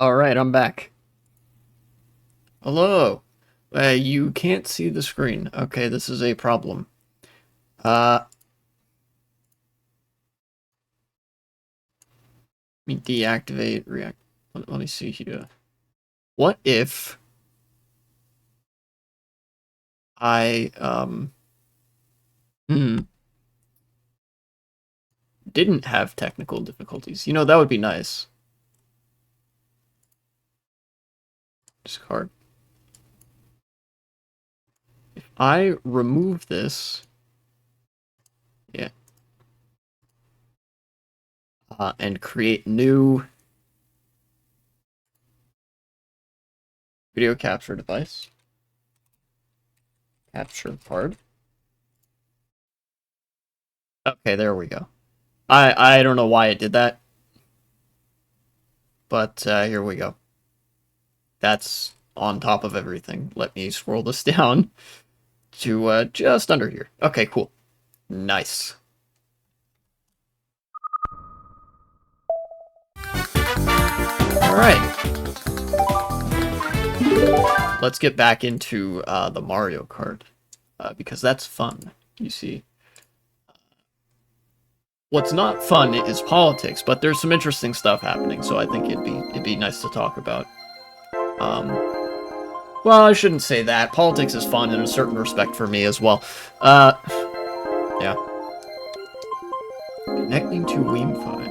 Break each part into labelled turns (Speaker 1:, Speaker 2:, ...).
Speaker 1: Alright, I'm back. Hello. You can't see the screen. Okay, this is a problem. Uh, Let me deactivate React. Let me see here. What if I, didn't have technical difficulties? You know, that would be nice. Discard. If I remove this, yeah, and create new video capture device, capture card. Okay, there we go. I don't know why it did that, but here we go. That's on top of everything. Let me scroll this down to just under here. Okay, cool. Nice. Alright. Let's get back into the Mario Kart, because that's fun, you see. What's not fun is politics, but there's some interesting stuff happening, so I think it'd be nice to talk about. Well, I shouldn't say that. Politics is fun in a certain respect for me as well. Yeah. Connecting to Weemfi.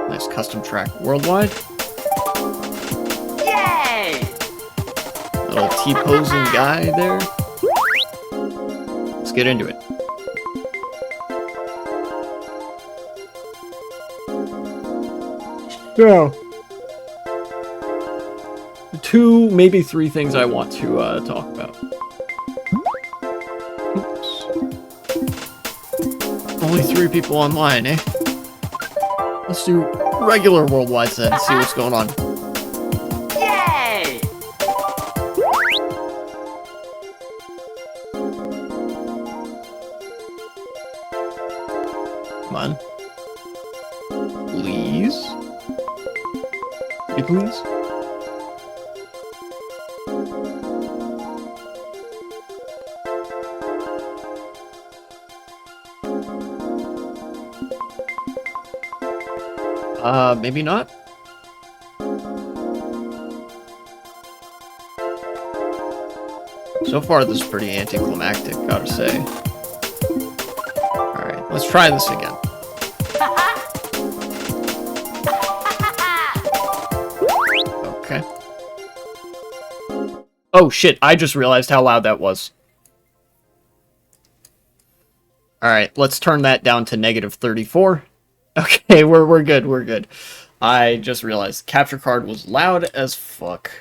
Speaker 1: Nice custom track worldwide.
Speaker 2: Yay!
Speaker 1: Little T-posing guy there. Let's get into it. So, two, maybe three things I want to talk about. Oops. Only 3 people online, eh? Let's do regular worldwide then, see what's going on.
Speaker 2: Yay!
Speaker 1: Come on. Please? Pretty please? Maybe not? So far, this is pretty anticlimactic, gotta say. Alright, let's try this again. Okay. Oh shit, I just realized how loud that was. Alright, let's turn that down to -34. Okay, we're good, we're good. I just realized capture card was loud as fuck.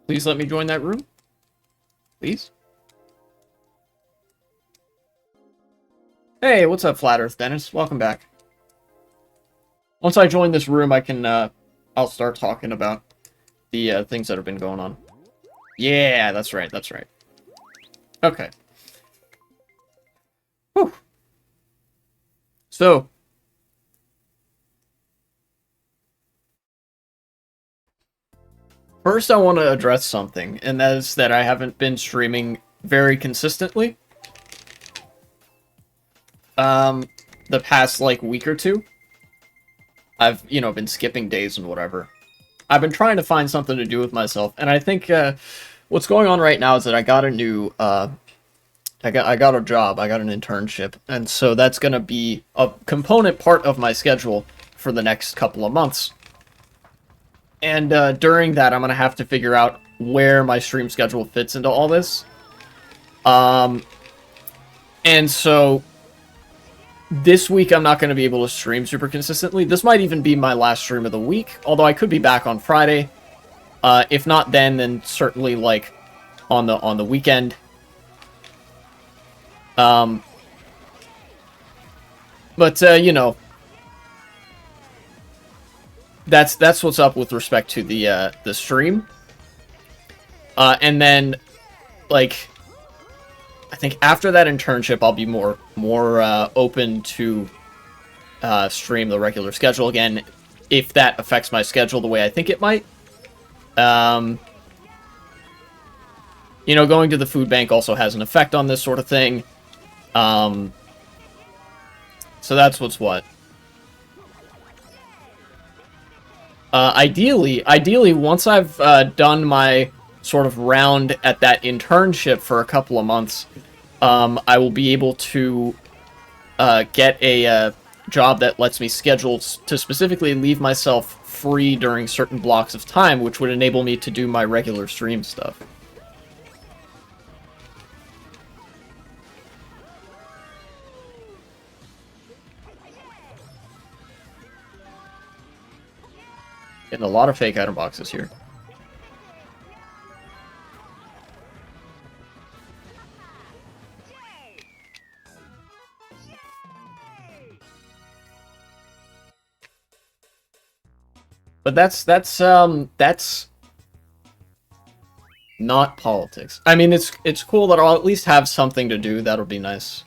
Speaker 1: Please let me join that room. Please. Hey, what's up, Flat Earth Dennis? Welcome back. Once I join this room, I can, I'll start talking about the, things that have been going on. Yeah, that's right, that's right. Okay. Whew. So, first I want to address something, and that is that I haven't been streaming very consistently. The past, like, week or two. I've, you know, been skipping days and whatever. I've been trying to find something to do with myself, and I think, what's going on right now is that I got a new, I got a job, I got an internship, and so that's gonna be a component part of my schedule for the next couple of months. And during that, I'm gonna have to figure out where my stream schedule fits into all this. And so this week I'm not gonna be able to stream super consistently. This might even be my last stream of the week, although I could be back on Friday. If not then certainly like on the weekend. You know, that's what's up with respect to the stream. And then, like, I think after that internship, I'll be more open to stream the regular schedule again, if that affects my schedule the way I think it might. You know, going to the food bank also has an effect on this sort of thing. So that's what's what. Ideally, once I've done my sort of round at that internship for a couple of months, I will be able to get a job that lets me schedule to specifically leave myself free during certain blocks of time, which would enable me to do my regular stream stuff. Getting a lot of fake item boxes here. But that's not politics. I mean, it's cool that I'll at least have something to do. That'll be nice.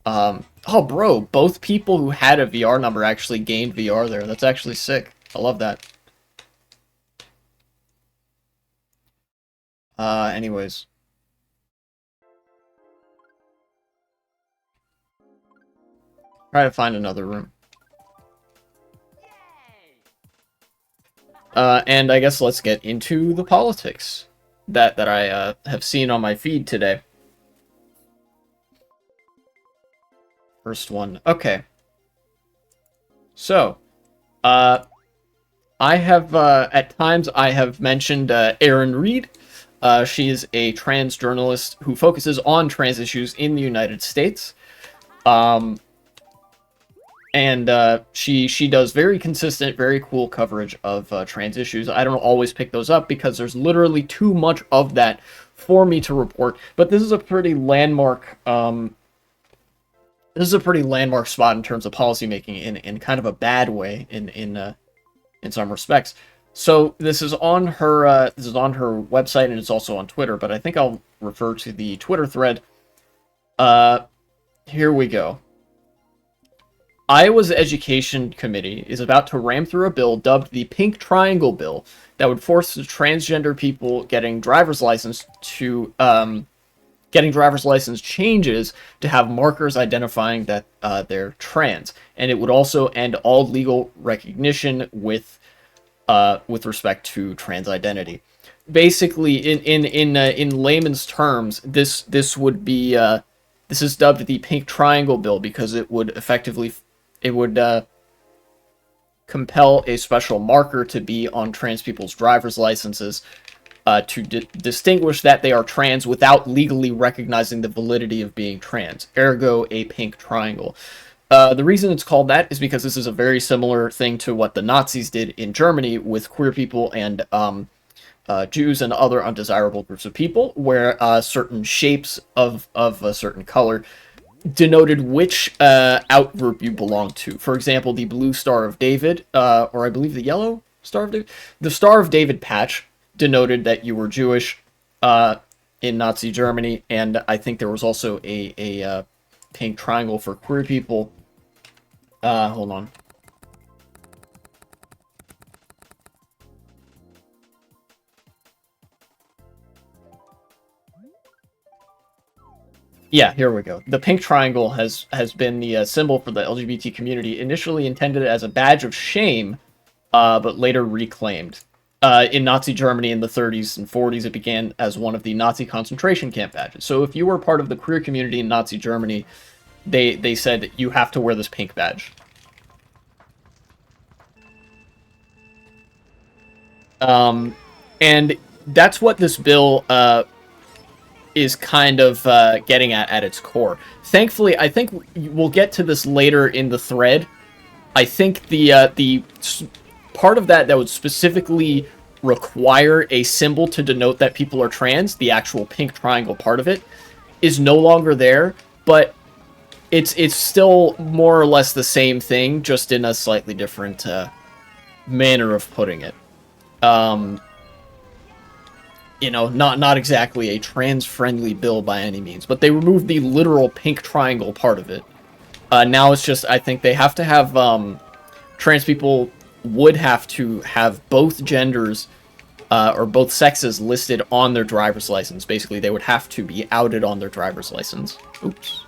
Speaker 1: Oh, bro, both people who had a VR number actually gained VR there. That's actually sick. I love that. Anyways. Try to find another room. And I guess let's get into the politics that I have seen on my feed today. First one. Okay. So, I have, at times, I have mentioned Erin Reed. She is a trans journalist who focuses on trans issues in the United States. And she does very consistent, very cool coverage of trans issues. I don't always pick those up because there's literally too much of that for me to report. But this is a pretty landmark. This is a pretty landmark spot in terms of policymaking in kind of a bad way in some respects. So this is on her website and it's also on Twitter. But I think I'll refer to the Twitter thread. Here we go. Iowa's Education Committee is about to ram through a bill dubbed the Pink Triangle Bill that would force transgender people getting driver's license changes to have markers identifying that they're trans, and it would also end all legal recognition with respect to trans identity. Basically, in layman's terms, this would be this is dubbed the Pink Triangle Bill because it would effectively compel a special marker to be on trans people's driver's licenses to distinguish that they are trans without legally recognizing the validity of being trans, ergo a pink triangle. The reason it's called that is because this is a very similar thing to what the Nazis did in Germany with queer people and Jews and other undesirable groups of people, where certain shapes of a certain color denoted which outgroup you belong to. For example, the blue Star of David, or I believe the yellow Star of David, the Star of David patch denoted that you were Jewish in Nazi Germany, and I think there was also a pink triangle for queer people. Hold on. Yeah, here we go. The pink triangle has been the symbol for the LGBT community, initially intended as a badge of shame, but later reclaimed. In Nazi Germany in the 30s and 40s, it began as one of the Nazi concentration camp badges. So if you were part of the queer community in Nazi Germany, they said you have to wear this pink badge. And that's what this bill is kind of getting at its core. Thankfully, I think we'll get to this later in the thread. I think the part of that would specifically require a symbol to denote that people are trans, the actual pink triangle part of it, is no longer there, but it's still more or less the same thing, just in a slightly different manner of putting it. You know, not exactly a trans-friendly bill by any means, but they removed the literal pink triangle part of it. Now it's just, I think they have to have, trans people would have to have both genders, or both sexes listed on their driver's license. Basically, they would have to be outed on their driver's license. Oops.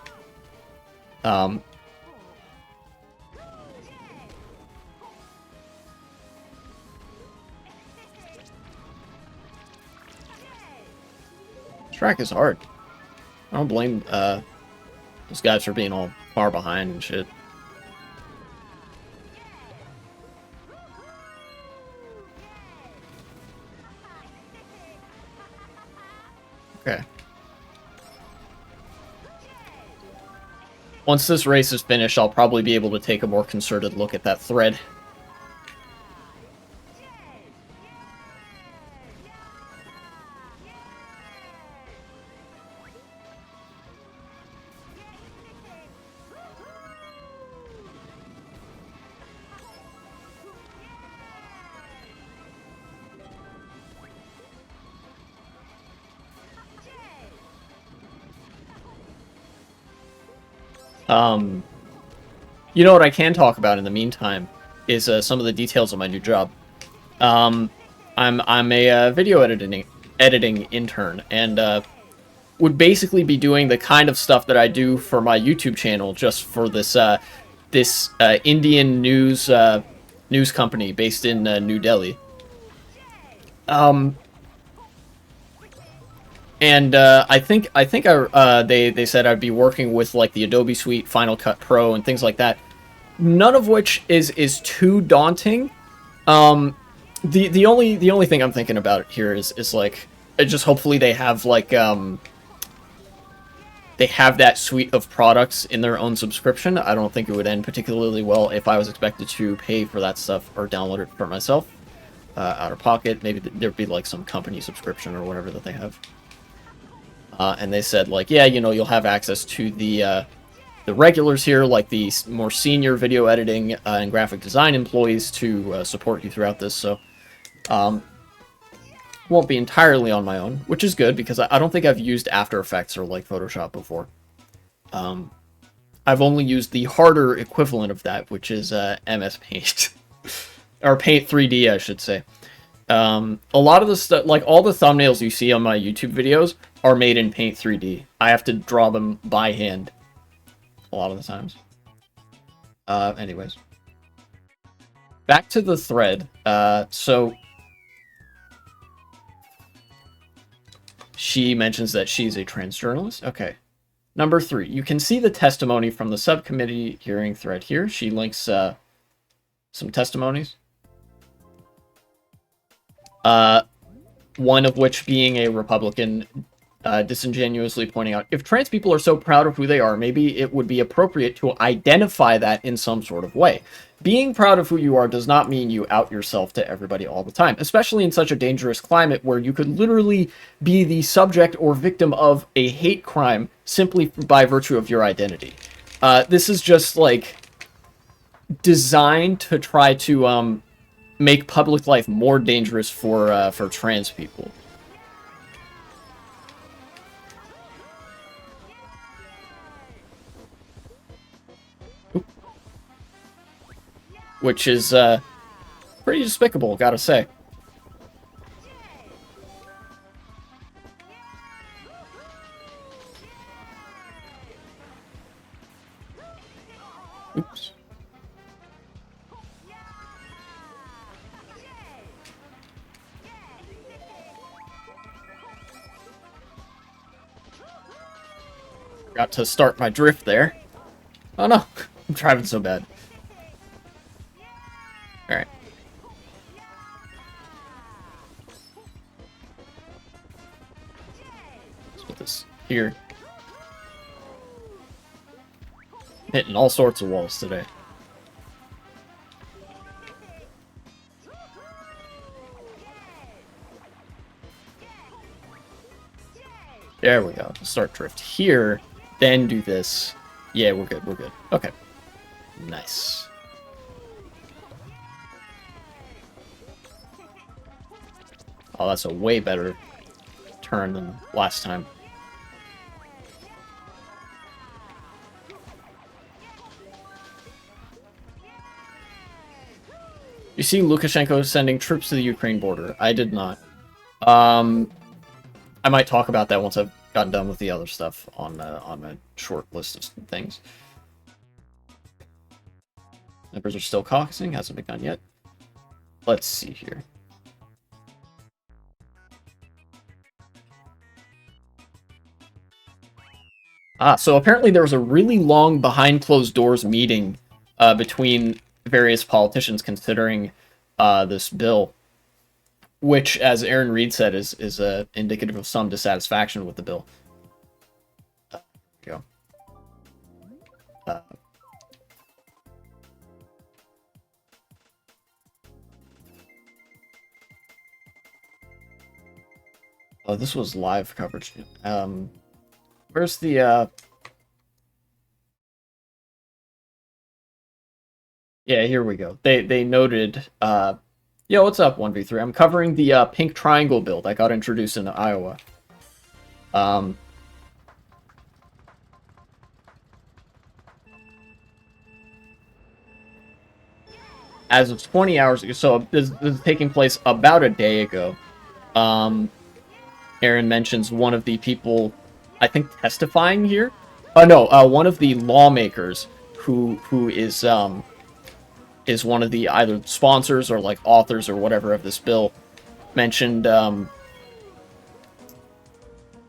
Speaker 1: This track is hard. I don't blame, those guys for being all far behind and shit. Okay. Once this race is finished, I'll probably be able to take a more concerted look at that thread. You know what I can talk about in the meantime is some of the details of my new job. I'm a video editing intern, and would basically be doing the kind of stuff that I do for my YouTube channel, just for this Indian news company based in New Delhi. And I think they said I'd be working with like the Adobe Suite, Final Cut Pro, and things like that. None of which is too daunting. The only thing I'm thinking about here is like, just hopefully they have like they have that suite of products in their own subscription. I don't think it would end particularly well if I was expected to pay for that stuff or download it for myself out of pocket. Maybe there'd be like some company subscription or whatever that they have. And they said, like, yeah, you know, you'll have access to the regulars here, like the more senior video editing and graphic design employees to support you throughout this, so won't be entirely on my own, which is good, because I don't think I've used After Effects or, like, Photoshop before. I've only used the harder equivalent of that, which is MS Paint. Or Paint 3D, I should say. A lot of the stuff, like, all the thumbnails you see on my YouTube videos are made in Paint 3D. I have to draw them by hand a lot of the times. Anyways. Back to the thread. So she mentions that she's a trans journalist. Okay. Number 3. You can see the testimony from the subcommittee hearing thread here. She links some testimonies. One of which being a Republican disingenuously pointing out, if trans people are so proud of who they are, maybe it would be appropriate to identify that in some sort of way. Being proud of who you are does not mean you out yourself to everybody all the time, especially in such a dangerous climate where you could literally be the subject or victim of a hate crime simply by virtue of your identity. This is just, like, designed to try to make public life more dangerous for trans people. Which is pretty despicable, gotta say. Oops. Forgot to start my drift there. Oh no, I'm driving so bad. Alright. Let's put this here. Hitting all sorts of walls today. There we go. Start drift here, then do this. Yeah, we're good, we're good. Okay. Nice. Oh, that's a way better turn than last time. You see Lukashenko sending troops to the Ukraine border. I did not. I might talk about that once I've gotten done with the other stuff on a short list of things. Members are still caucusing, hasn't begun yet. Let's see here. So apparently there was a really long behind closed doors meeting between various politicians considering this bill, which, as Aaron Reed said, is indicative of some dissatisfaction with the bill. Go. Oh, this was live coverage. Where's the Yeah, here we go. They noted yo, what's up, 1v3? I'm covering the pink triangle bill that got introduced in Iowa. As of 20 hours ago, so this is taking place about a day ago. Aaron mentions one of the people, I think, testifying here. Oh no, one of the lawmakers who is one of the either sponsors or like authors or whatever of this bill mentioned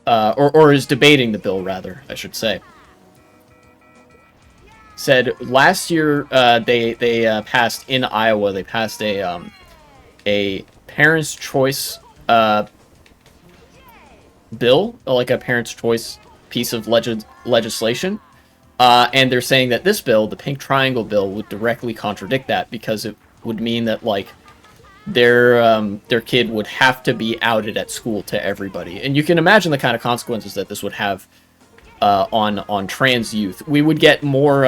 Speaker 1: or is debating the bill, rather, I should say. Said last year they passed in Iowa, they passed a parents' choice bill, like a parents' choice piece of legislation, and they're saying that this bill, the pink triangle bill, would directly contradict that because it would mean that like their kid would have to be outed at school to everybody, and you can imagine the kind of consequences that this would have on trans youth. We would get more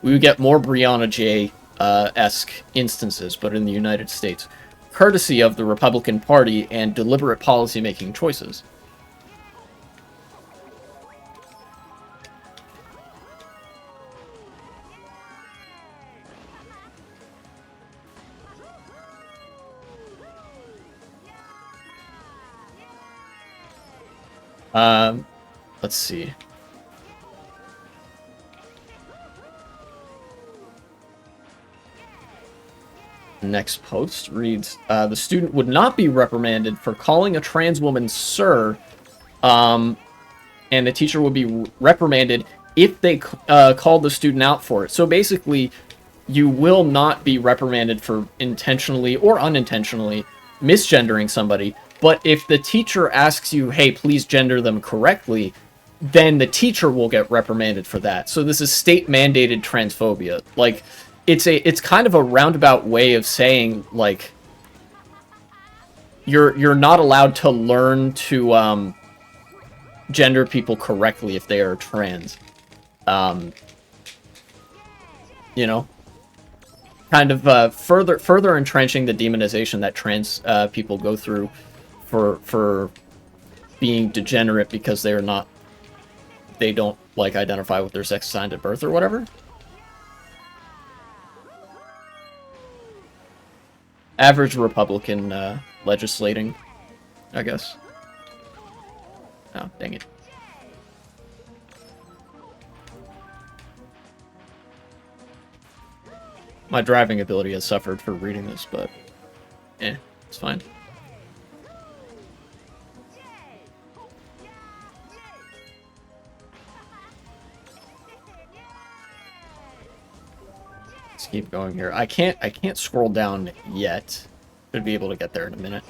Speaker 1: Breonna J esque instances, but in the United States, courtesy of the Republican Party and deliberate policymaking choices. Let's see. Next post reads, the student would not be reprimanded for calling a trans woman sir, and the teacher would be reprimanded if they called the student out for it. So basically, you will not be reprimanded for intentionally or unintentionally misgendering somebody, but if the teacher asks you, hey, please gender them correctly, then the teacher will get reprimanded for that. So this is state-mandated transphobia. Like, it's kind of a roundabout way of saying, like, you're not allowed to learn to gender people correctly if they are trans. You know? Kind of further entrenching the demonization that trans people go through for being degenerate because they don't like identify with their sex assigned at birth or whatever. Average Republican legislating, I guess. Oh, dang it. My driving ability has suffered for reading this, but it's fine. Let's keep going here. I can't scroll down yet. Should be able to get there in a minute.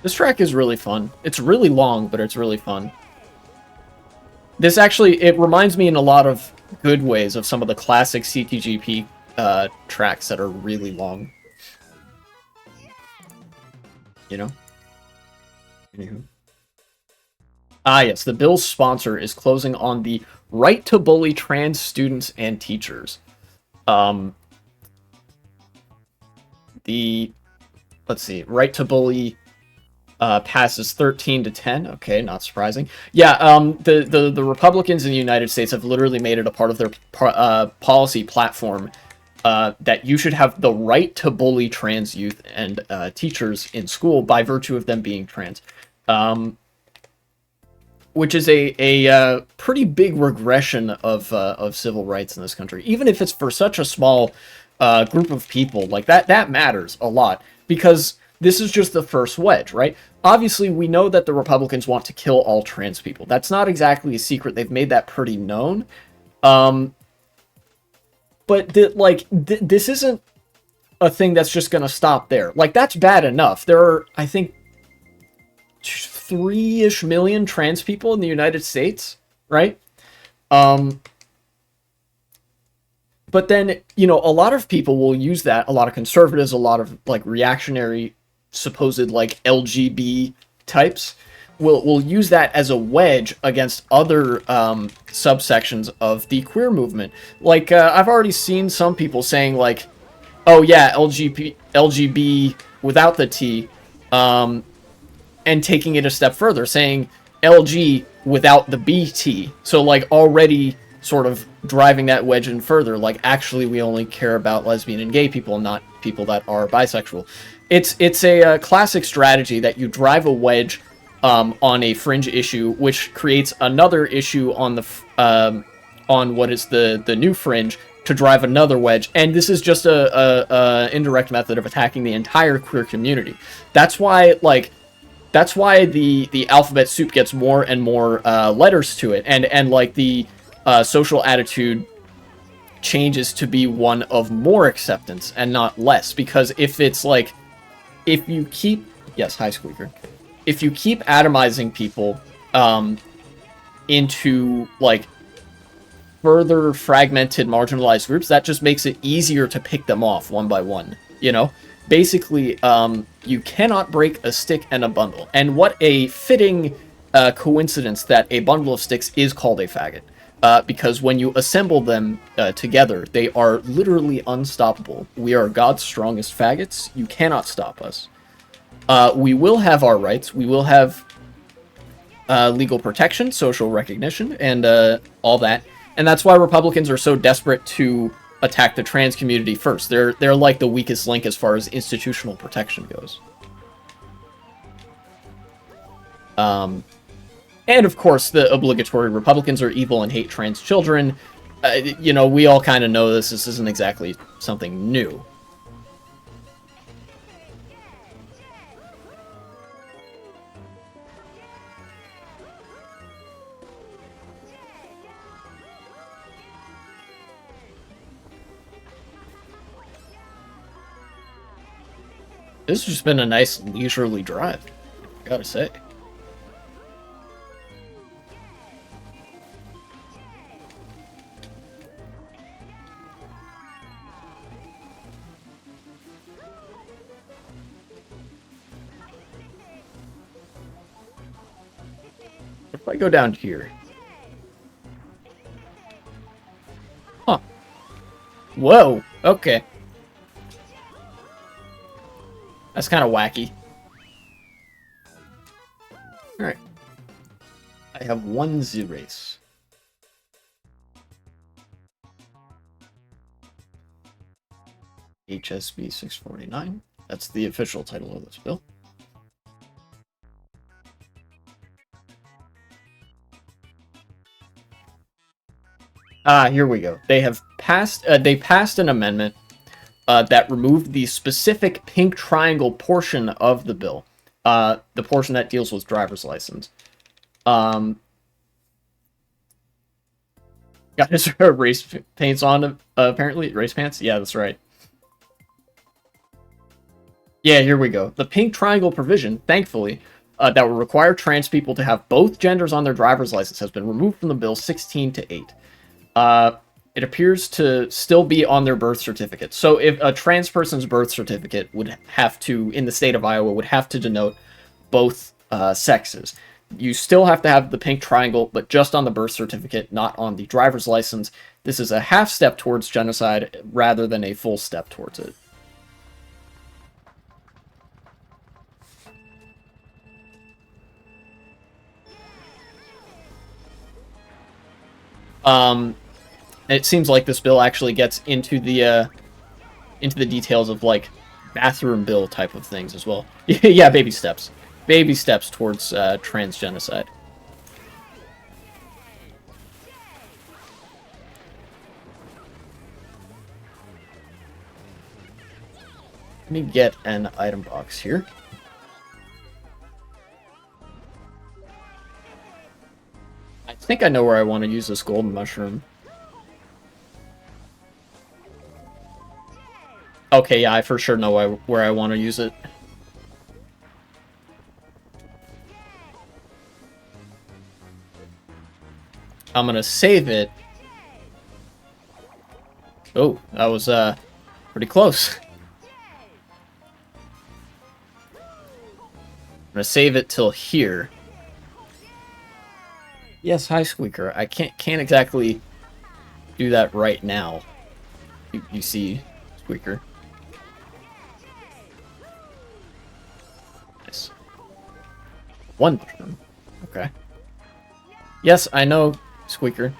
Speaker 1: This track is really fun. It's really long, but it's really fun. This actually, it reminds me in a lot of good ways of some of the classic CTGP tracks that are really long. You know? Anywho. Ah, yes, the bill's sponsor is closing on the right to bully trans students and teachers. Um, the let's see, right to bully passes 13 to 10. Okay, not surprising. Yeah, the Republicans in the United States have literally made it a part of their policy platform that you should have the right to bully trans youth and teachers in school by virtue of them being trans. Which is a pretty big regression of civil rights in this country. Even if it's for such a small group of people, like that matters a lot, because this is just the first wedge, right? Obviously, we know that the Republicans want to kill all trans people. That's not exactly a secret. They've made that pretty known. But this isn't a thing that's just going to stop there. Like, that's bad enough. There are, I think, 3-ish million trans people in the United States, right? But then, a lot of people will use that, a lot of conservatives, a lot of, like, reactionary, supposed, like, LGB types, will use that as a wedge against other subsections of the queer movement. Like, I've already seen some people saying, like, oh yeah, LGB without the T, and taking it a step further, saying LG without the BT. So, like, already sort of driving that wedge in further. Like, actually, we only care about lesbian and gay people, not people that are bisexual. It's a classic strategy that you drive a wedge on a fringe issue, which creates another issue on the on what is the new fringe to drive another wedge. And this is just a indirect method of attacking the entire queer community. That's why, like, that's why the alphabet soup gets more and more letters to it, and like the social attitude changes to be one of more acceptance and not less. Because if it's like, if you keep, yes, hi Squeaker, if you keep atomizing people into like further fragmented, marginalized groups, that just makes it easier to pick them off one by one, Basically, you cannot break a stick and a bundle. And what a fitting coincidence that a bundle of sticks is called a faggot. Because when you assemble them together, they are literally unstoppable. We are God's strongest faggots. You cannot stop us. We will have our rights. We will have legal protection, social recognition, and all that. And that's why Republicans are so desperate to attack the trans community first. They're like the weakest link as far as institutional protection goes. And of course, the obligatory Republicans are evil and hate trans children. We all kind of know this. This isn't exactly something new. This has just been a nice leisurely drive, I gotta say. If I go down here. Huh. Whoa, okay. That's kind of wacky. Alright. I have one Z-Race. HSB 649. That's the official title of this bill. Here we go. They passed an amendment that removed the specific pink triangle portion of the bill, the portion that deals with driver's license. Got his race paints on, apparently. Race pants? Yeah, that's right. Yeah, here we go. The pink triangle provision, thankfully, that will require trans people to have both genders on their driver's license has been removed from the bill 16-8. It appears to still be on their birth certificate. So if a trans person's birth certificate would have to, in the state of Iowa, would have to denote both sexes. You still have to have the pink triangle, but just on the birth certificate, not on the driver's license. This is a half step towards genocide rather than a full step towards it. It seems like this bill actually gets into the details of like bathroom bill type of things as well. Yeah, baby steps. Baby steps towards trans genocide. Let me get an item box here. I think I know where I want to use this golden mushroom. Okay, yeah, I for sure know where I want to use it. I'm gonna save it. Oh, that was pretty close. I'm gonna save it till here. Yes, hi Squeaker. I can't exactly do that right now. You see, Squeaker. Nice. One mushroom. Okay. Yes, I know, Squeaker.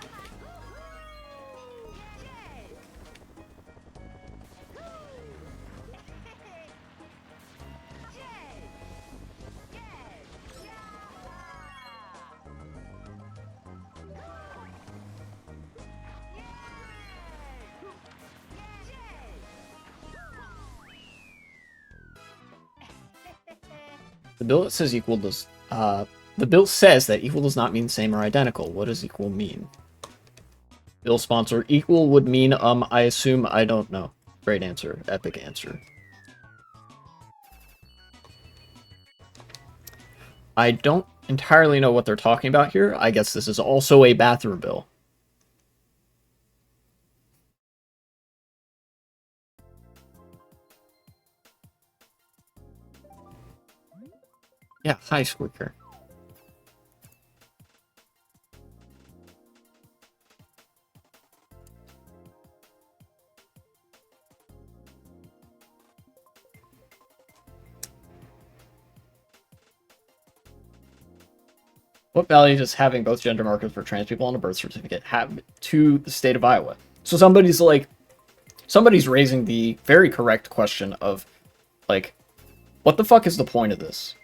Speaker 1: The bill that says equal does the bill says that equal does not mean same or identical. What does equal mean? Bill sponsor, equal would mean I assume, I don't know. Great answer. Epic answer. I don't entirely know what they're talking about here. I guess this is also a bathroom bill. Yeah, hi Squeaker. What value does having both gender markers for trans people on a birth certificate have to the state of Iowa? So somebody's raising the very correct question of, like, what the fuck is the point of this?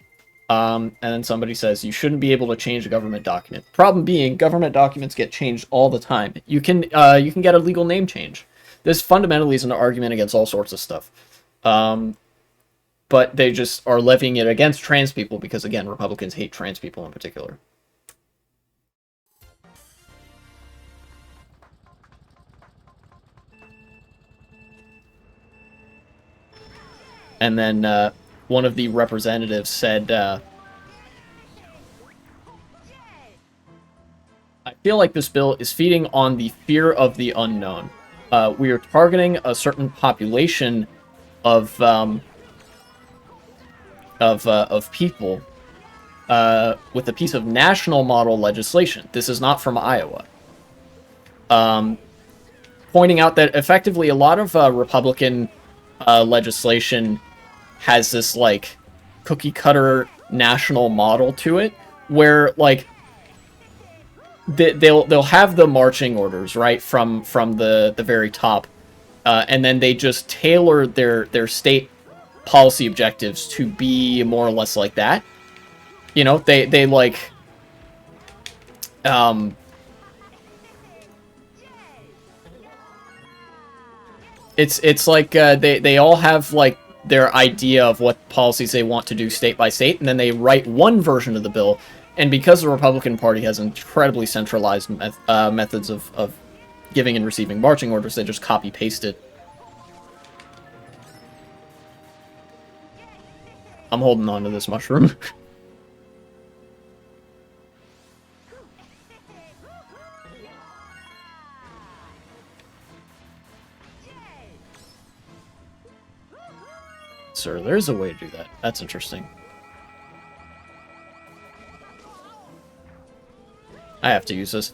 Speaker 1: And then somebody says you shouldn't be able to change a government document. Problem being, government documents get changed all the time. You can get a legal name change. This fundamentally is an argument against all sorts of stuff. But they just are levying it against trans people because, again, Republicans hate trans people in particular. And then one of the representatives said, I feel like this bill is feeding on the fear of the unknown. We are targeting a certain population of people with a piece of national model legislation. This is not from Iowa. Pointing out that effectively a lot of Republican legislation has this like cookie cutter national model to it, where like they'll have the marching orders right from the very top, and then they just tailor their state policy objectives to be more or less like that. You know, they like it's like they all have like their idea of what policies they want to do state by state, and then they write one version of the bill. And because the Republican Party has incredibly centralized methods of giving and receiving marching orders, they just copy paste it. I'm holding on to this mushroom. Sir, there's a way to do that. That's interesting. I have to use this.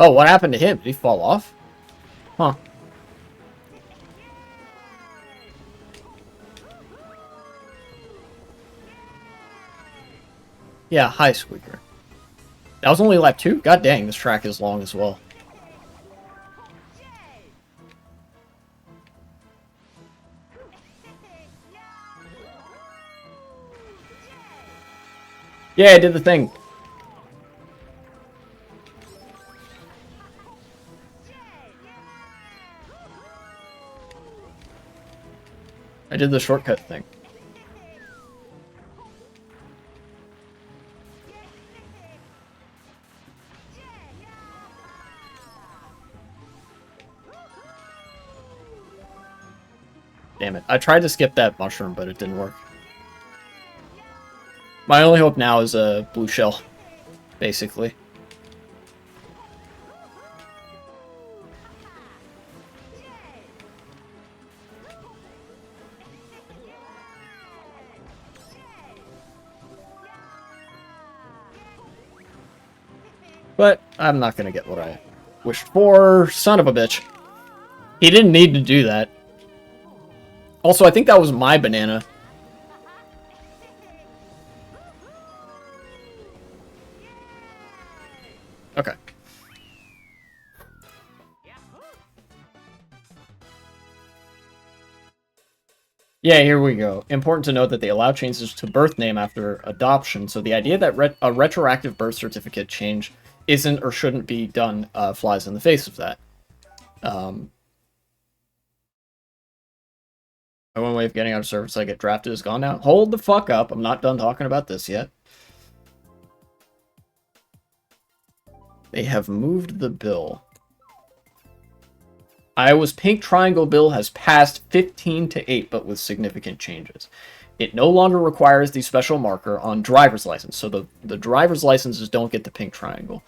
Speaker 1: Oh, what happened to him? Did he fall off? Huh. Yeah, hi, Squeaker. That was only lap 2? God dang, this track is long as well. Yeah, I did the thing. I did the shortcut thing. Damn it. I tried to skip that mushroom, but it didn't work. My only hope now is a blue shell, basically. But I'm not going to get what I wished for. Son of a bitch. He didn't need to do that. Also, I think that was my banana. Okay. Yeah, here we go. Important to note that they allow changes to birth name after adoption, so the idea that a retroactive birth certificate change isn't or shouldn't be done flies in the face of that. My one way of getting out of service I get drafted is gone now. Hold the fuck up. I'm not done talking about this yet. They have moved the bill. Iowa's pink triangle bill has passed 15-8, but with significant changes. It no longer requires the special marker on driver's license, so the driver's licenses don't get the pink triangle.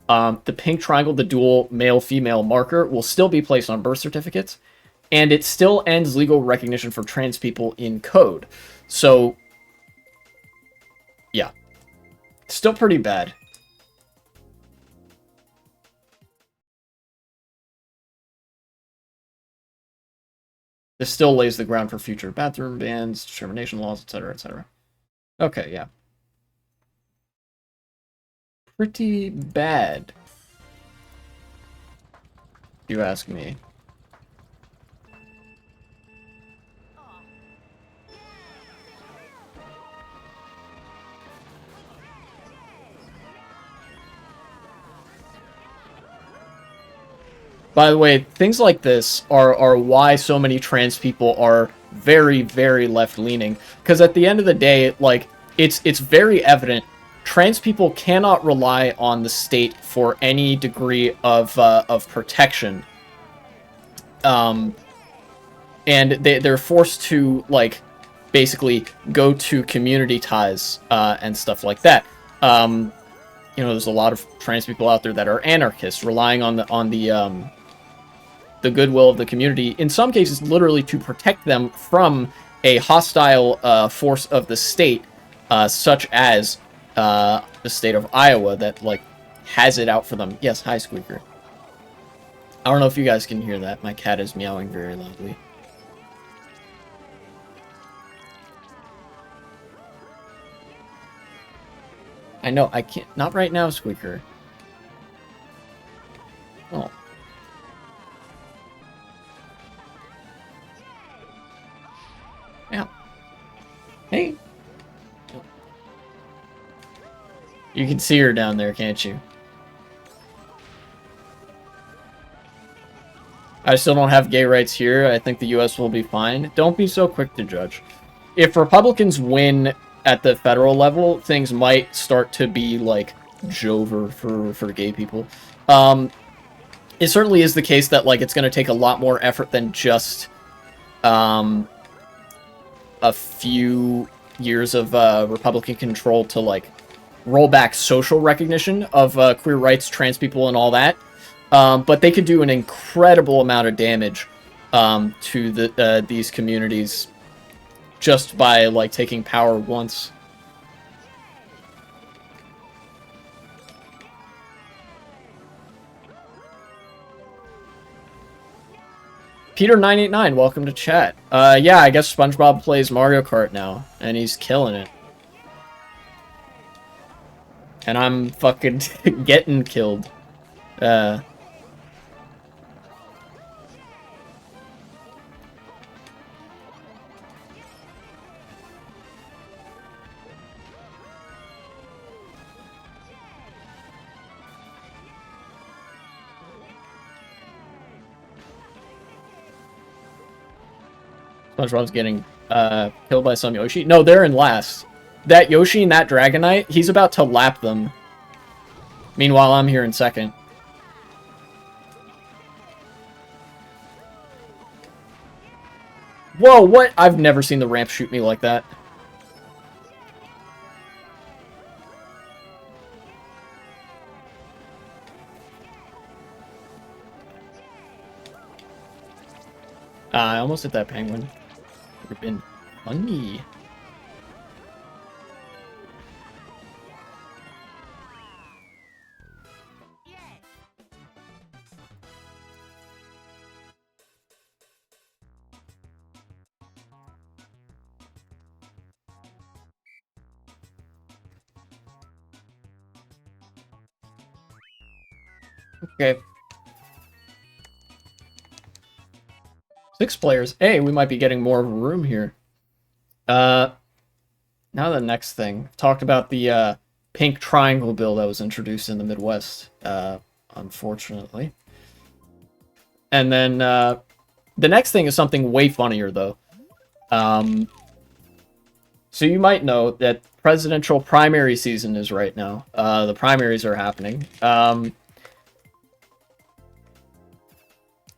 Speaker 1: The pink triangle, the dual male-female marker, will still be placed on birth certificates, and it still ends legal recognition for trans people in code. So, yeah. Still pretty bad. This still lays the ground for future bathroom bans, discrimination laws, etc., etc. Okay, yeah. Pretty bad, if you ask me. By the way, things like this are why so many trans people are very, very left-leaning. Because at the end of the day, like, it's very evident trans people cannot rely on the state for any degree of protection. And they're forced to, like, basically go to community ties and stuff like that. You know, there's a lot of trans people out there that are anarchists, relying on the goodwill of the community, in some cases literally to protect them from a hostile force of the state, such as the state of Iowa that, like, has it out for them. Yes, hi, Squeaker. I don't know if you guys can hear that. My cat is meowing very loudly. I know, I can't. Not right now, Squeaker. Oh. Yeah. Hey. You can see her down there, can't you? I still don't have gay rights here. I think the U.S. will be fine. Don't be so quick to judge. If Republicans win at the federal level, things might start to be like Jover for gay people. It certainly is the case that like it's going to take a lot more effort than just a few years of Republican control to like roll back social recognition of queer rights, trans people, and all that. But they could do an incredible amount of damage to these communities just by like taking power once. Peter989, welcome to chat. Yeah, I guess SpongeBob plays Mario Kart now, and he's killing it. And I'm fucking getting killed. SpongeBob's getting killed by some Yoshi. No, they're in last. That Yoshi and that Dragonite, he's about to lap them. Meanwhile, I'm here in second. Whoa, what? I've never seen the ramp shoot me like that. I almost hit that penguin. Would have been funny. Okay. 6 players. Hey, we might be getting more of a room here. Now the next thing. Talked about the pink triangle bill that was introduced in the Midwest, unfortunately. And then the next thing is something way funnier, though. So you might know that presidential primary season is right now. The primaries are happening.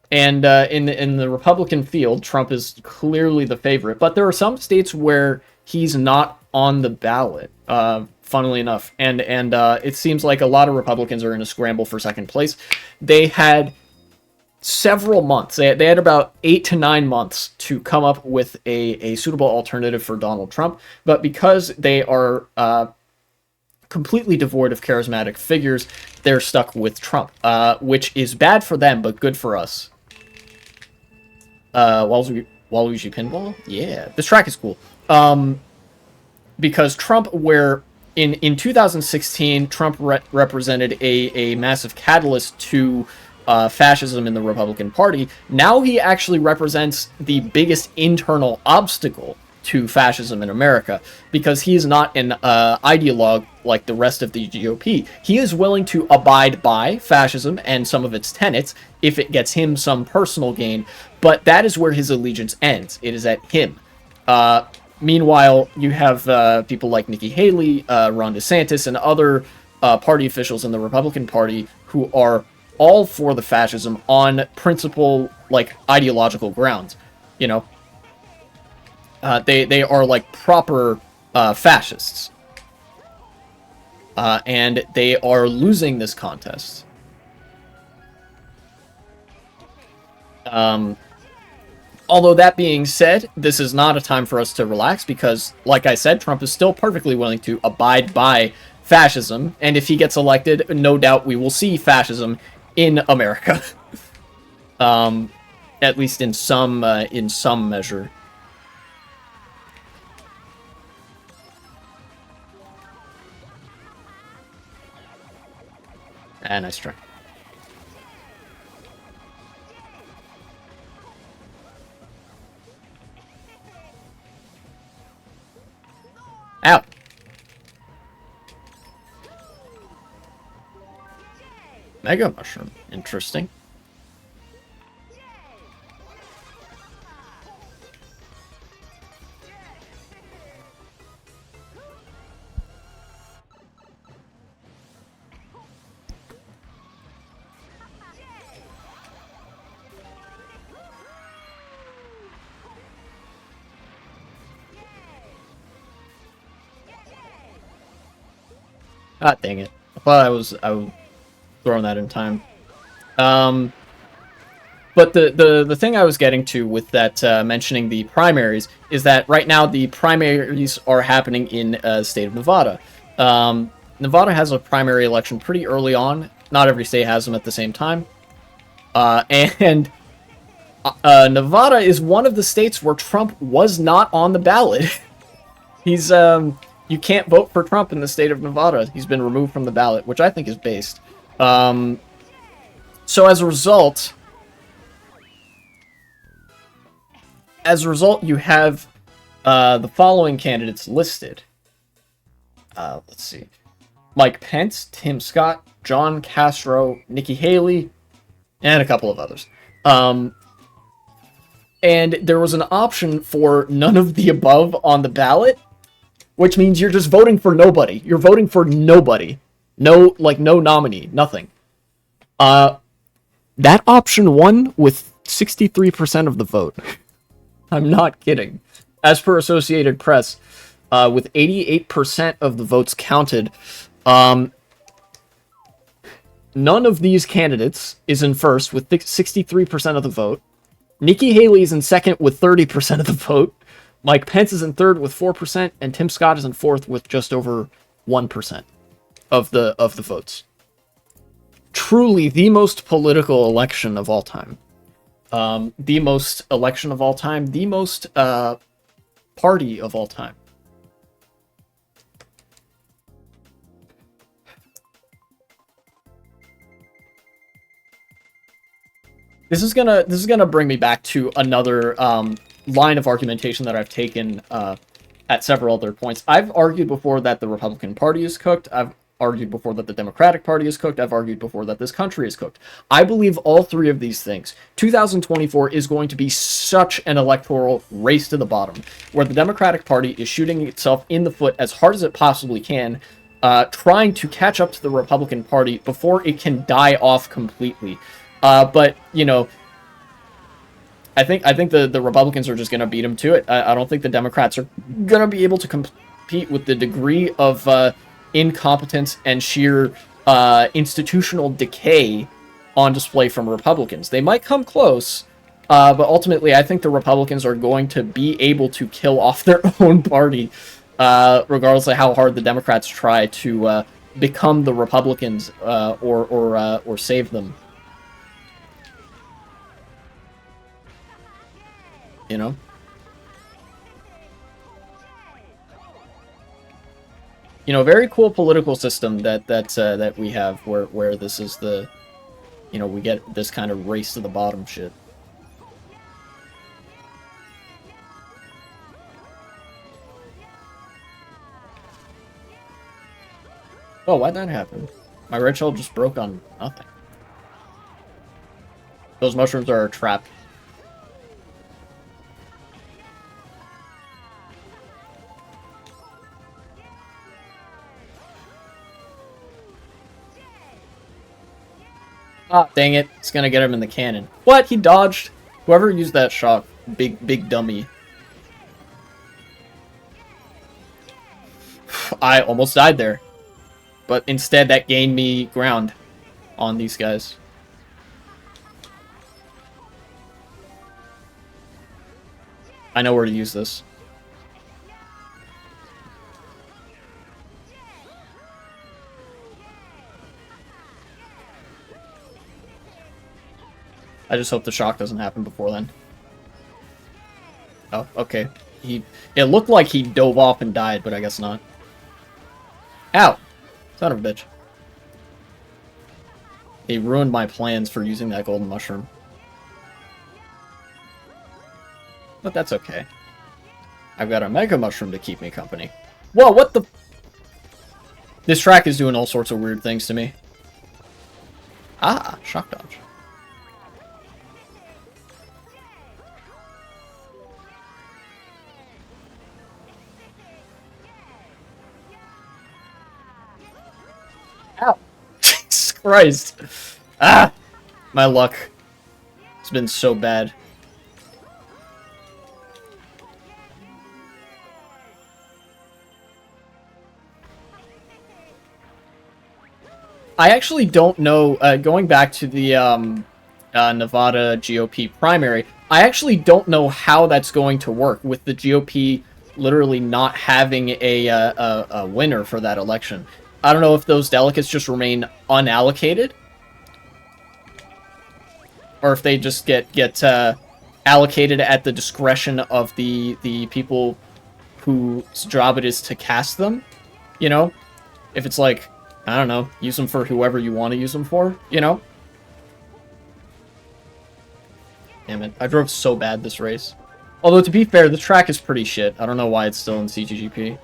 Speaker 1: And in the Republican field, Trump is clearly the favorite. But there are some states where he's not on the ballot, funnily enough. And it seems like a lot of Republicans are in a scramble for second place. They had several months. They had about 8 to 9 months to come up with a suitable alternative for Donald Trump. But because they are completely devoid of charismatic figures, they're stuck with Trump, which is bad for them, but good for us. Waluigi Pinball? Yeah, this track is cool. Because Trump, where in 2016, Trump represented a massive catalyst to fascism in the Republican Party, now he actually represents the biggest internal obstacle to fascism in America, because he is not an ideologue like the rest of the GOP. He is willing to abide by fascism and some of its tenets if it gets him some personal gain, but that is where his allegiance ends. It is at him. Meanwhile, you have people like Nikki Haley, Ron DeSantis, and other party officials in the Republican Party who are all for the fascism on principle, like ideological grounds. You know, they are like proper fascists. And they are losing this contest. Although that being said, this is not a time for us to relax because, like I said, Trump is still perfectly willing to abide by fascism. And if he gets elected, no doubt we will see fascism in America. At least in some measure. Nice try. Ow. Mega Mushroom. Interesting. Ah, dang it. I thought I was throwing that in time. Um, but the thing I was getting to with that mentioning the primaries is that right now the primaries are happening in the state of Nevada. Nevada has a primary election pretty early on. Not every state has them at the same time. And Nevada is one of the states where Trump was not on the ballot. He's You can't vote for Trump in the state of Nevada. He's been removed from the ballot, which I think is based. Um, so as a result, you have the following candidates listed. Let's see: Mike Pence, Tim Scott, John Castro, Nikki Haley, and a couple of others. Um, and there was an option for none of the above on the ballot, which means you're just voting for nobody. You're voting for nobody. No, like, no nominee, nothing. That option won with 63% of the vote. I'm not kidding. As per Associated Press, with 88% of the votes counted, um, none of these candidates is in first with 63% of the vote. Nikki Haley is in second with 30% of the vote. Mike Pence is in third with 4%, and Tim Scott is in fourth with just over 1% of the votes. Truly the most political election of all time. The most election of all time, the most party of all time. This is gonna bring me back to another line of argumentation that I've taken at several other points. I've argued before that the Republican Party is cooked. I've argued before that the Democratic Party is cooked. I've argued before that this country is cooked. I believe all three of these things. 2024 is going to be such an electoral race to the bottom, where the Democratic Party is shooting itself in the foot as hard as it possibly can, trying to catch up to the Republican Party before it can die off completely. But you know, I think the Republicans are just going to beat them to it. I don't think the Democrats are going to be able to compete with the degree of incompetence and sheer institutional decay on display from Republicans. They might come close, but ultimately, I think the Republicans are going to be able to kill off their own party, regardless of how hard the Democrats try to become the Republicans or save them. You know. Very cool political system that we have, where this is the, we get this kind of race to the bottom shit. Oh, why'd that happen? My red shell just broke on nothing. Those mushrooms are a trap. Ah, dang it. It's gonna get him in the cannon. What? He dodged? Whoever used that shot, big dummy. I almost died there. But instead, that gained me ground on these guys. I know where to use this. I just hope the shock doesn't happen before then. Oh, okay. It looked like he dove off and died, but I guess not. Ow! Son of a bitch. He ruined my plans for using that golden mushroom. But that's okay. I've got a mega mushroom to keep me company. Whoa, what the... This track is doing all sorts of weird things to me. Ah, shock dodge. Ow. Jesus Christ. Ah! My luck. It's been so bad. I actually don't know, going back to the Nevada GOP primary, I actually don't know how that's going to work with the GOP literally not having a winner for that election. I don't know if those delegates just remain unallocated, or if they just get allocated at the discretion of the people whose job it is to cast them. You know, if it's like, I don't know, use them for whoever you want to use them for. You know. Damn it, I drove so bad this race. Although, to be fair, the track is pretty shit. I don't know why it's still in CGGP.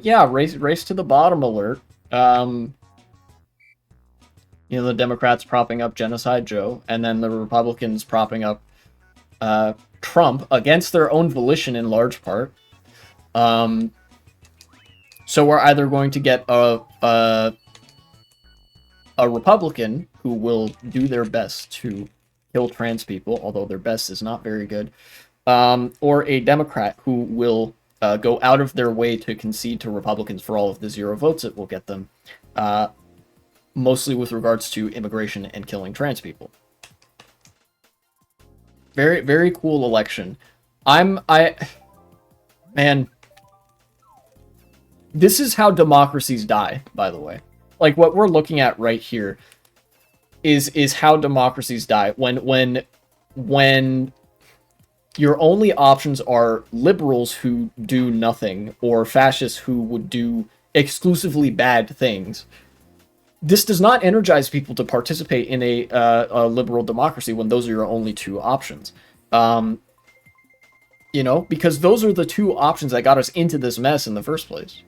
Speaker 1: Yeah, race to the bottom alert. You know, the Democrats propping up Genocide Joe, and then the Republicans propping up Trump against their own volition in large part. So we're either going to get a Republican who will do their best to kill trans people, although their best is not very good, or a Democrat who will go out of their way to concede to Republicans for all of the 0 votes it will get them, mostly with regards to immigration and killing trans people. Very, very cool election. Man, this is how democracies die, by the way. Like, what we're looking at right here is how democracies die. When your only options are liberals who do nothing, or fascists who would do exclusively bad things. This does not energize people to participate in a liberal democracy when those are your only two options. You know, because those are the two options that got us into this mess in the first place.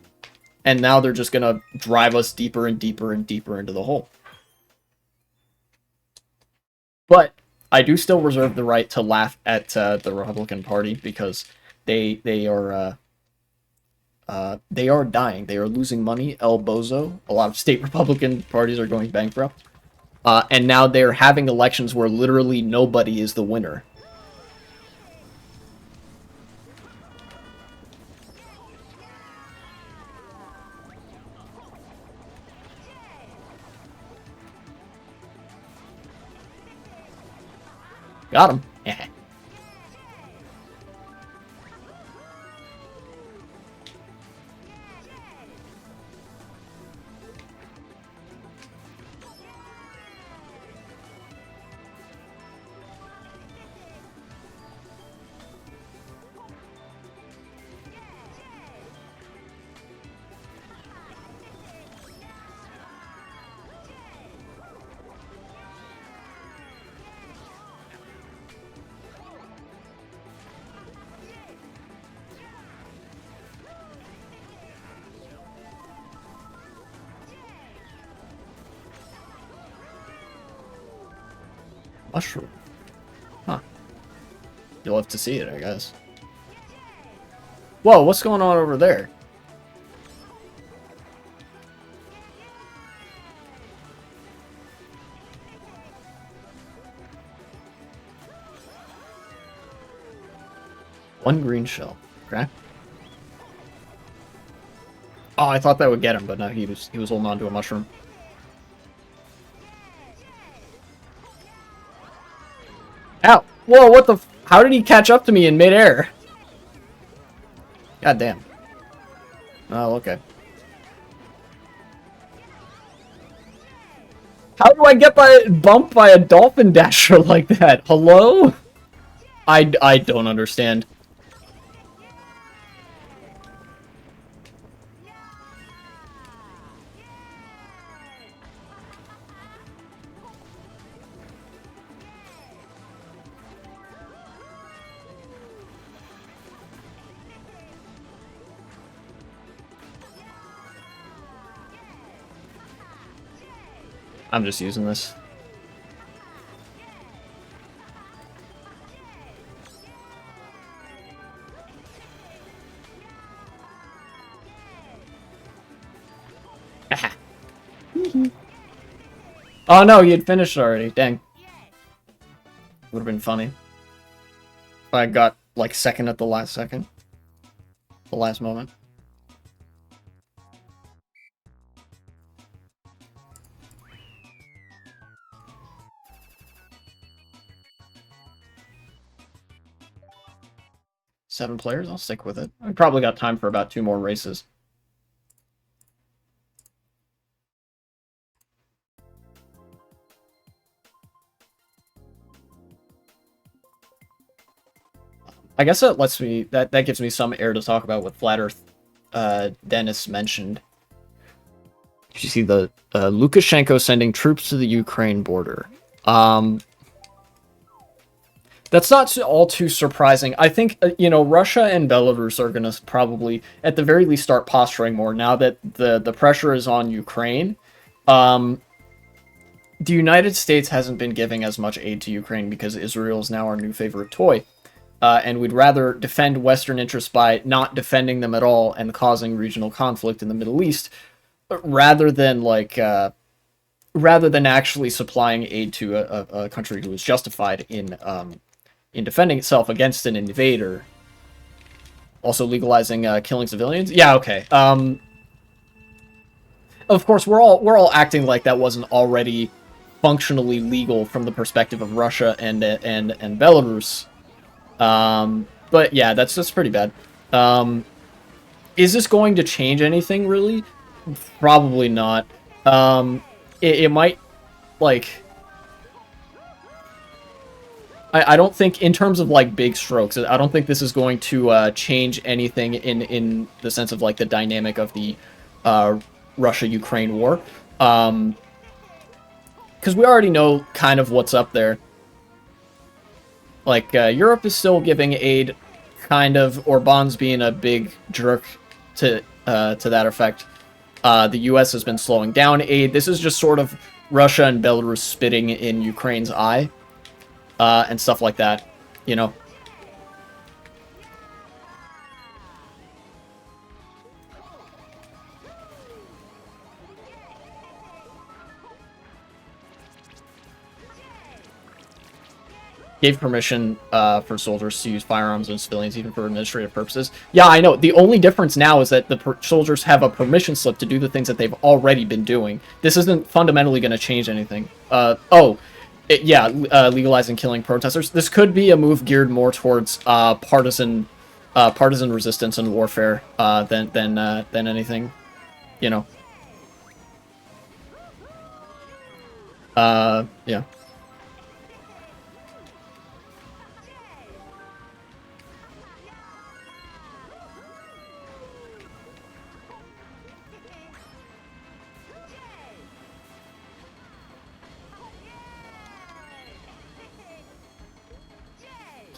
Speaker 1: And now they're just going to drive us deeper and deeper and deeper into the hole. But I do still reserve the right to laugh at the Republican Party, because they are dying. They are losing money. El Bozo. A lot of state Republican parties are going bankrupt. And now they're having elections where literally nobody is the winner. Got him. Yeah. Mushroom. Huh. You'll have to see it, I guess. Whoa, what's going on over there? One green shell. Okay. Oh, I thought that would get him, but no, he was holding on to a mushroom. Ow! Whoa, what the how did he catch up to me in midair? God damn. Oh, okay. How do I get bumped by a dolphin dasher like that? Hello? I don't understand. I'm just using this. Oh no, you had finished already. Dang. Would have been funny if I got like second at the last second, the last moment. Seven players, I'll stick with it. I probably got time for about 2 more races. I guess that lets me, that gives me some air to talk about what Flat Earth Dennis mentioned. Did you see the Lukashenko sending troops to the Ukraine border? That's not all too surprising. I think, Russia and Belarus are going to probably, at the very least, start posturing more now that the pressure is on Ukraine. The United States hasn't been giving as much aid to Ukraine because Israel is now our new favorite toy. And we'd rather defend Western interests by not defending them at all and causing regional conflict in the Middle East, rather than actually supplying aid to a country who is justified in defending itself against an invader. Also legalizing killing civilians. Yeah, okay. Of course, we're all acting like that wasn't already functionally legal from the perspective of Russia and Belarus. But yeah, that's pretty bad. Is this going to change anything really? Probably not. It might, like, I don't think, in terms of, like, big strokes, I don't think this is going to change anything in the sense of, like, the dynamic of the Russia-Ukraine war. Because we already know kind of what's up there. Like, Europe is still giving aid, kind of. Orban's being a big jerk to that effect. The US has been slowing down aid. This is just sort of Russia and Belarus spitting in Ukraine's eye. And stuff like that, you know. Gave permission for soldiers to use firearms and civilians, even for administrative purposes. Yeah, I know. The only difference now is that the soldiers have a permission slip to do the things that they've already been doing. This isn't fundamentally going to change anything. Legalizing killing protesters. This could be a move geared more towards partisan resistance and warfare than anything, you know. Yeah.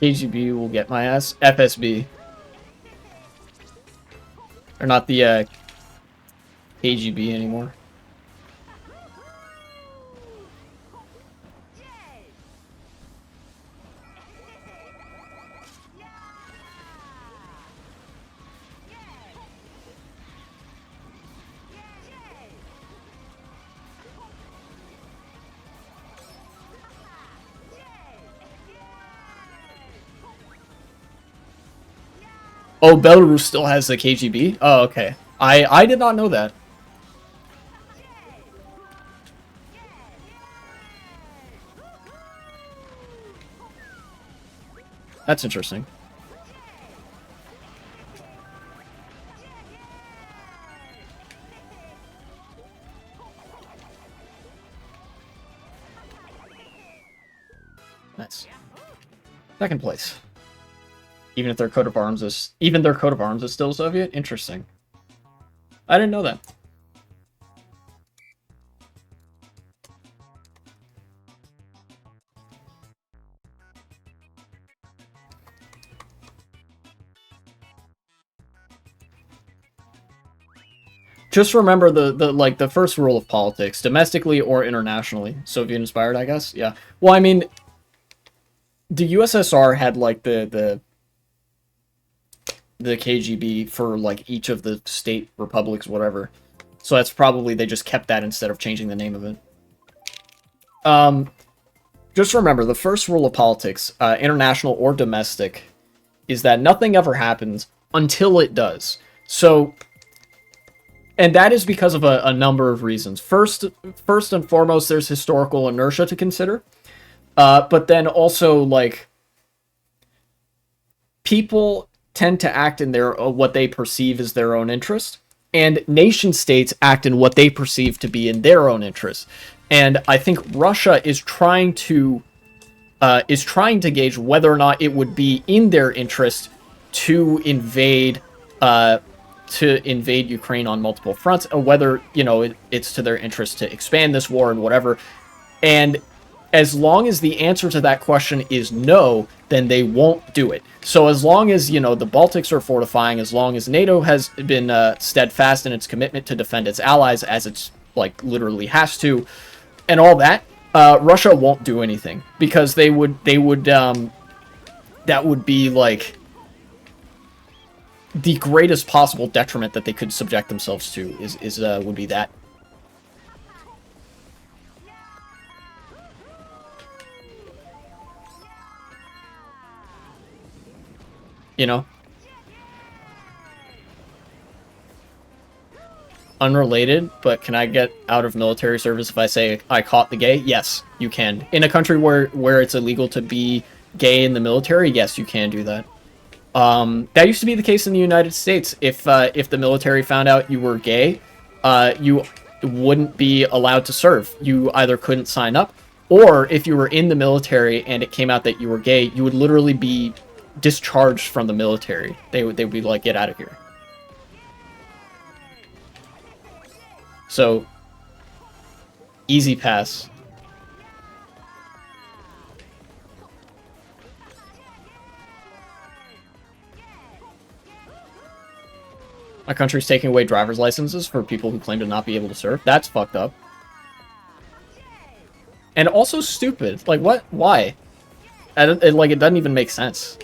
Speaker 1: KGB will get my ass. FSB. Or not the KGB anymore. Oh, Belarus still has the KGB? Oh, okay. I did not know that. That's interesting. Nice. Second place. Even if their coat of arms is still Soviet? Interesting. I didn't know that. Just remember the first rule of politics, domestically or internationally. Soviet inspired, I guess. Yeah. Well, I mean, the USSR had like the KGB for like each of the state republics, whatever. So that's probably they just kept that instead of changing the name of it. Just remember, the first rule of politics, international or domestic, is that nothing ever happens until it does. So, and that is because of a number of reasons. First and foremost, there's historical inertia to consider. But then also, like, people tend to act in their what they perceive as their own interest, and nation states act in what they perceive to be in their own interest. And I think Russia is trying to gauge whether or not it would be in their interest to invade uh, Ukraine on multiple fronts, or whether it's to their interest to expand this war and whatever. And as long as the answer to that question is no, then they won't do it. So as long as the Baltics are fortifying, as long as NATO has been steadfast in its commitment to defend its allies, as it's like literally has to, and all that, Russia won't do anything, because they would that would be like the greatest possible detriment that they could subject themselves to would be that. You know? Unrelated, but can I get out of military service if I say I caught the gay? Yes, you can. In a country where it's illegal to be gay in the military, yes, you can do that. That used to be the case in the United States. If the military found out you were gay, you wouldn't be allowed to serve. You either couldn't sign up, or if you were in the military and it came out that you were gay, you would literally be discharged from the military. They would be like, get out of here. So, easy pass. My country's taking away driver's licenses for people who claim to not be able to serve. That's fucked up. And also stupid. Like, what? Why? It doesn't even make sense.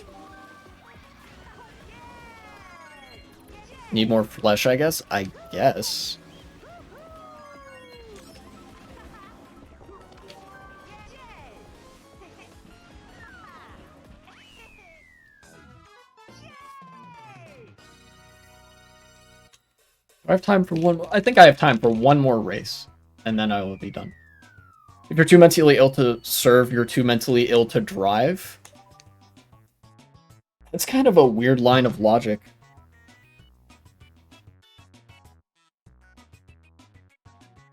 Speaker 1: Need more flesh, I guess? I guess. I have time for one. I think I have time for one more race, and then I will be done. If you're too mentally ill to serve, you're too mentally ill to drive. It's kind of a weird line of logic.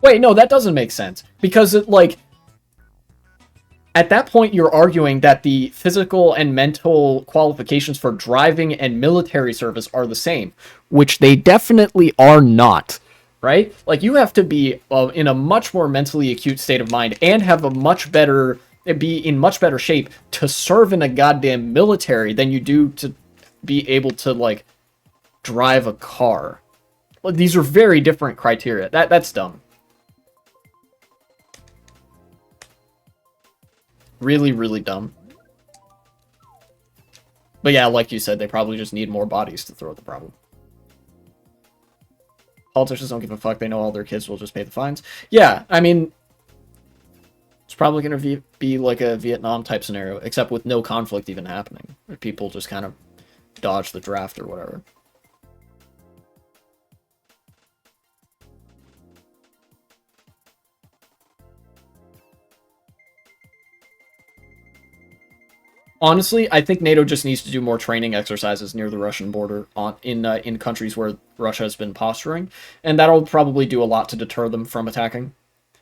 Speaker 1: Wait, no, that doesn't make sense. Because, at that point, you're arguing that the physical and mental qualifications for driving and military service are the same, which they definitely are not, right? Like, you have to be in a much more mentally acute state of mind and have be in much better shape to serve in a goddamn military than you do to be able to, like, drive a car. These are very different criteria. That's dumb. Really, really dumb. But yeah, like you said, they probably just need more bodies to throw at the problem. Politicians don't give a fuck. They know all their kids will just pay the fines. Yeah, I mean, it's probably going to be like a Vietnam-type scenario, except with no conflict even happening. Where people just kind of dodge the draft or whatever. Honestly, I think NATO just needs to do more training exercises near the Russian border in countries where Russia has been posturing, and that'll probably do a lot to deter them from attacking.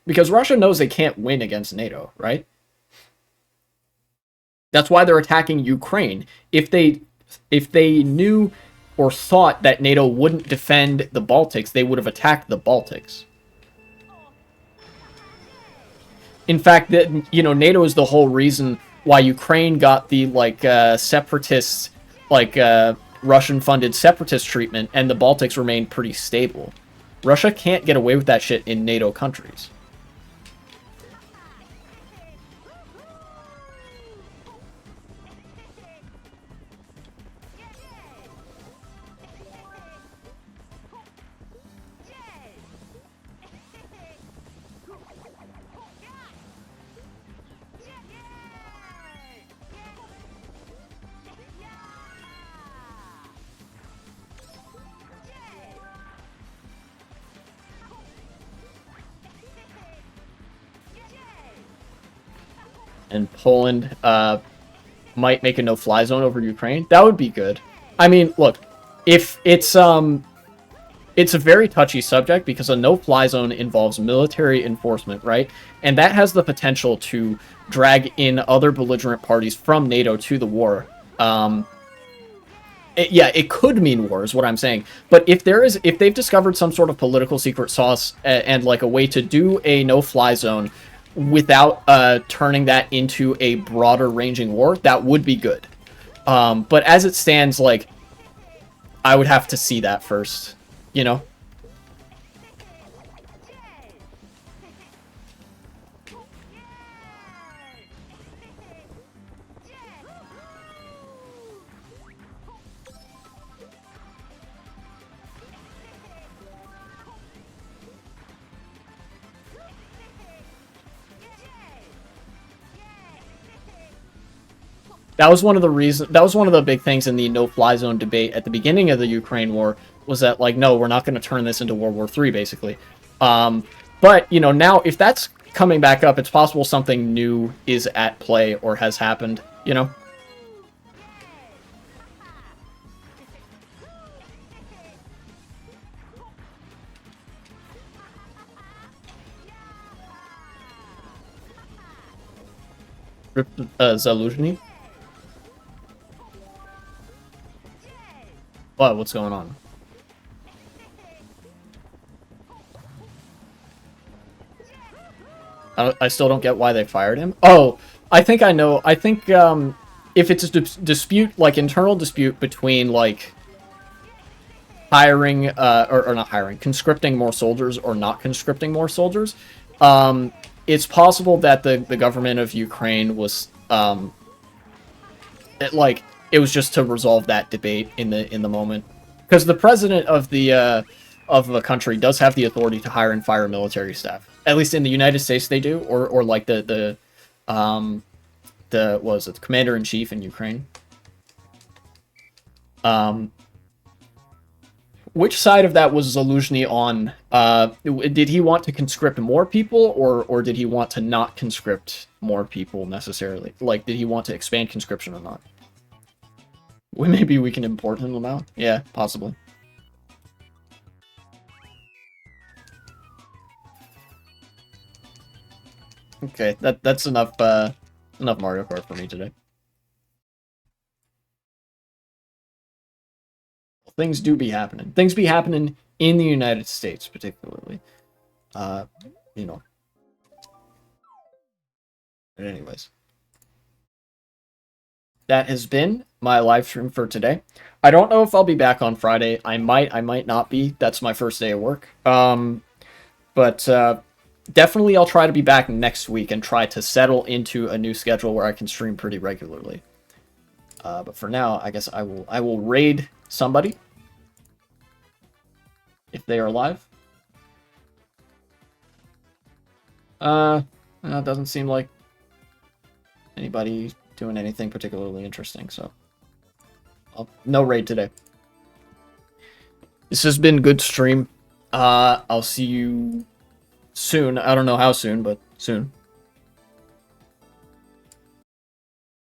Speaker 1: Because Russia knows they can't win against NATO, right? That's why they're attacking Ukraine. If they knew or thought that NATO wouldn't defend the Baltics, they would have attacked the Baltics. In fact, NATO is the whole reason why Ukraine got the separatist, Russian-funded separatist treatment, and the Baltics remained pretty stable. Russia can't get away with that shit in NATO countries. and Poland might make a no-fly zone over Ukraine. That would be good. I mean, look, if it's a very touchy subject because a no-fly zone involves military enforcement, right? And that has the potential to drag in other belligerent parties from NATO to the war. Yeah, it could mean war, is what I'm saying. But if they've discovered some sort of political secret sauce and like a way to do a no-fly zone without turning that into a broader ranging war, that would be good. But as it stands, like, I would have to see that first, you know? That was one of the reasons. That was one of the big things in the no-fly zone debate at the beginning of the Ukraine war. Was that like, no, we're not going to turn this into World War III, basically. But you know, now if that's coming back up, it's possible something new is at play or has happened. You know. Zaluzhny. What? What's going on? I still don't get why they fired him. Oh, I think I know. I think if it's a dispute, like internal dispute between like hiring or not hiring, conscripting more soldiers or not conscripting more soldiers, it's possible that the government of Ukraine was it was just to resolve that debate in the moment, because the president of the country does have the authority to hire and fire military staff. At least in the United States, they do, or like the what was it, the commander in chief in Ukraine. Which side of that was Zaluzhny on? Did he want to conscript more people, or did he want to not conscript more people necessarily? Like, did he want to expand conscription or not? Well, maybe we can import him out. Yeah, possibly. Okay, that's enough enough Mario Kart for me today. Things do be happening. Things be happening in the United States, particularly. Uh, you know. But anyways, that has been my live stream for today. I don't know if I'll be back on Friday. I might not be. That's my first day of work. But definitely I'll try to be back next week and try to settle into a new schedule where I can stream pretty regularly. But for now, I guess I will raid somebody if they are live. It doesn't seem like anybody doing anything particularly interesting, so no raid today. This has been good stream. I'll see you soon. I don't know how soon, but soon.